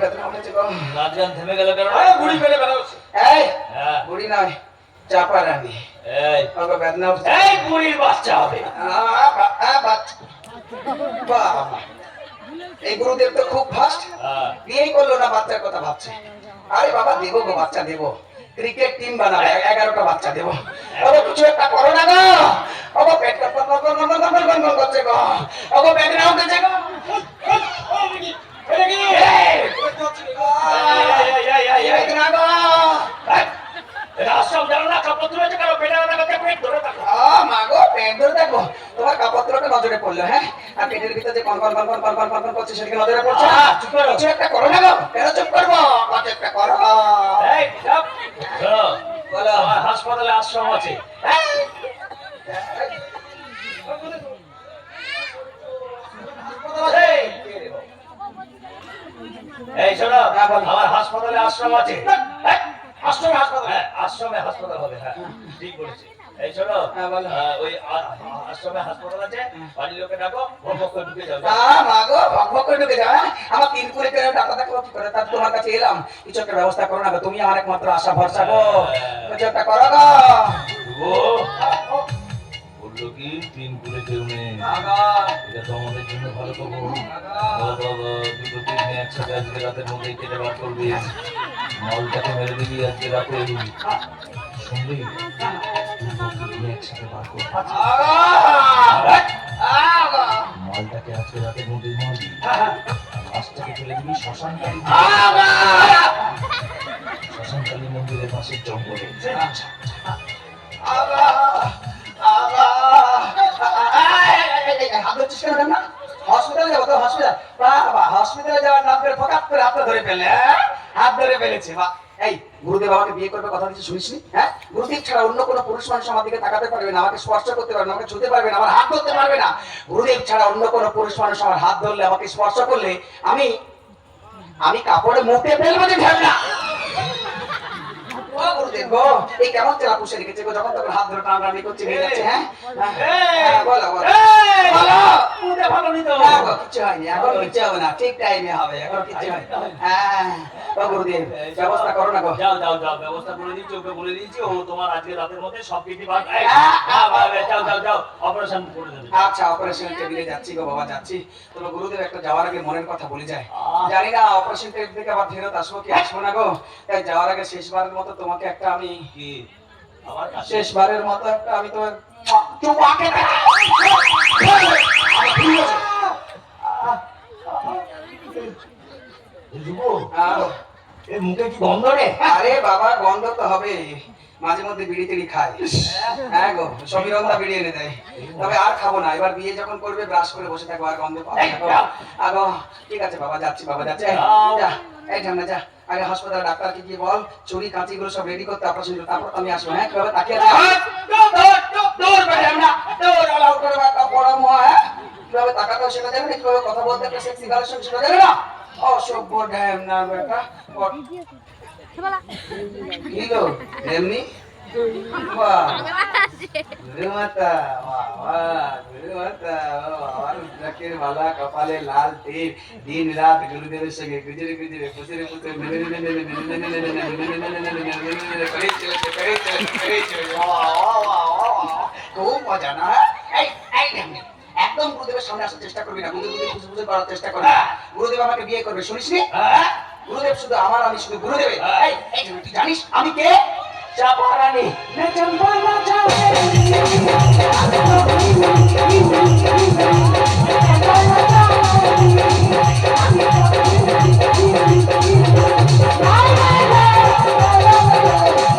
বেদনা উঠেছে গো। নাচ গান থেমে গেল কেন? বুড়ি ফেলে বেরোচ্ছে। এই বুড়ি নয়, চাপা রানী। এই বাবা বেদনা উঠছে। এই বুড়ির বাচ্চা হবে। বাচ্চা বাবা, এই গুরুদেব তো খুব ফাস্ট, বিয়েই করলো না, বাচ্চার কথা ভাবছে। আরে বাবা দেবো গো, বাচ্চা দেবো, ক্রিকেট টিম বানাবে, 11টা বাচ্চা দেবো। বাবা কিছু একটা করো না গো, বাবা পেটটা গনগন করছে গো, বাবা বেদনা উঠেছে গো। আশ্রম জানো না কাপড় রয়েছে কারো পেটে পেট ধরে থাকো। মা গো পেট ধরে থাকবো, তোমার কাপড়টা নজরে পড়লো। হ্যাঁ, আর পেটের ভিতরে যে কনকন কনকন কনকন কনকন করছে সেদিকে নজরে পড়ছে। চুপ করো, কিছু একটা করো না গো। কেন চুপ করবো, কিছু একটা করো। এই চুপ বলো, আমার হাসপাতালে আশ্রম আছে। এই শোনো, আমার হাসপাতালে আশ্রম আছে। আশ্রমে হাসপাতাল? হ্যাঁ, আশ্রমে হাসপাতাল হবে। হ্যাঁ ঠিক বলেছি। এই শোনো, ওই আশ্রমে হাসপাতাল আছে, বাড়ির লোকে ডাকো, ভক করে ঢুকে যাবে। মা গো ভক ভক করে ঢুকে যাও। আমার 3 করে ডাক্তার দেখাবো কি করে, তার তোমার কাছে এলাম। কিছু একটা ব্যবস্থা করো না গো, তুমি আমার একমাত্র আশা ভরসা গো, কিছু একটা করো গো। বললো কি 3 করে কেউ নেই, এটা তো আমাদের জন্য ভালো খবর। দুটো 3 একসাথে আজকে রাতের মধ্যেই কেটে বার করবি, মালটাকে মেরে দিবি আজকে রাতে। শুনলি একসাথে বার করবি, মালটাকে আজকে রাতের মধ্যেই মারবি, লাশটাকে ফেলে দিবি শ্মশানকালী মন্দিরের পাশের জঙ্গলে। হসপিটালে যাবো তো, হসপিটাল বাবা, হসপিটালে যাওয়ার নাম করে ফকাত করে হাত ধরে ফেলে, হাত ধরে ফেলেছে। বা এই গুরুদেব আমাকে বিয়ে করবে কথা দিচ্ছি শুনিসনি? হ্যাঁ, গুরুদেব ছাড়া অন্য কোনো পুরুষ মানুষ আমার দিকে তাকাতে পারবে না, আমাকে স্পর্শ করতে পারবে না, আমাকে ছুঁতে পারবে না, আমার হাত ধরতে পারবে না। গুরুদেব ছাড়া অন্য কোনো পুরুষ মানুষ আমার হাত ধরলে, আমাকে স্পর্শ করলে আমি কাপড়ে মুখে ফেলবো যে ঢেলনা। গুরুদেব গো, এই কেমন চেলা পুষে রেখেছে গো, যখন তখন হাত ধরে টানাটানি করছে নিয়ে যাচ্ছে। হ্যাঁ বলো বলো বলো। কিচ্ছু হয়নি, এখন কিচ্ছু হবে না, ঠিক টাইমে হবে, এখন কিচ্ছু হয়নি। হ্যাঁ গুরুদেব ব্যবস্থা করো না গো। যাও যাও যাও, ব্যবস্থা করে দিচ্ছি, ওকে বলে দিচ্ছি, ও তোমার আজকে রাতের মধ্যে সব কিছু যাও যাও যাও, অপারেশন করে দেবে। আচ্ছা অপারেশন টেবিলে যাচ্ছি গো বাবা, যাচ্ছি। তবে গুরুদেব একটা যাওয়ার আগে মনের কথা বলে যায়, জানি না অপারেশন টেবিল থেকে আবার ফেরত আসবো কি আসবো না গো। তাই যাওয়ার আগে শেষবারের মতো তোমাকে একটা আমি, শেষবারের মতো একটা আমি তোমার মুখে কি গন্ধ রে? আরে বাবা গন্ধ তো হবে, মাঝে মধ্যে বিড়ি টিড়ি খাই। হ্যাঁ গো, সমীরন্দা বিড়ি এনে দেয়, তবে আর খাবো না। এবার বিয়ে যখন করবে ব্রাশ করে বসে থাকবো, আর গন্ধ পাবো না। আগো ঠিক আছে বাবা, যাচ্ছি বাবা, যাচ্ছি। যা এই ঠান্ডা যা, আগে হাসপাতালে ডাক্তারকে গিয়ে বল চুরি কাঁচি গুলো সব রেডি করতে, অপারেশন করতে, তারপর আমি আসবো। হ্যাঁ কিভাবে তাকিয়ে কিভাবে তাকাতেও শেখা যাবে না, কিভাবে কথা বলতে একটা সেক্সি গার্লের সঙ্গে শেখা যাবে না। অসভ্য ড্যাম না বেটা। কি গো এমনি কপালে লাল তীর, দিন রাত গুরুদেবের সঙ্গে গুজরে গুজরে পুজরে পুজরে খুব মজা না? একদম গুরুদেবের সামনে আসার চেষ্টা করবি না, গুরুদেব করার চেষ্টা করবি। গুরুদেব আমাকে বিয়ে করবে শুনিসনি? গুরুদেব শুধু আমার, আমি শুধু গুরুদেবের। এই তুই জানিস আমি কে? চাপা রানী।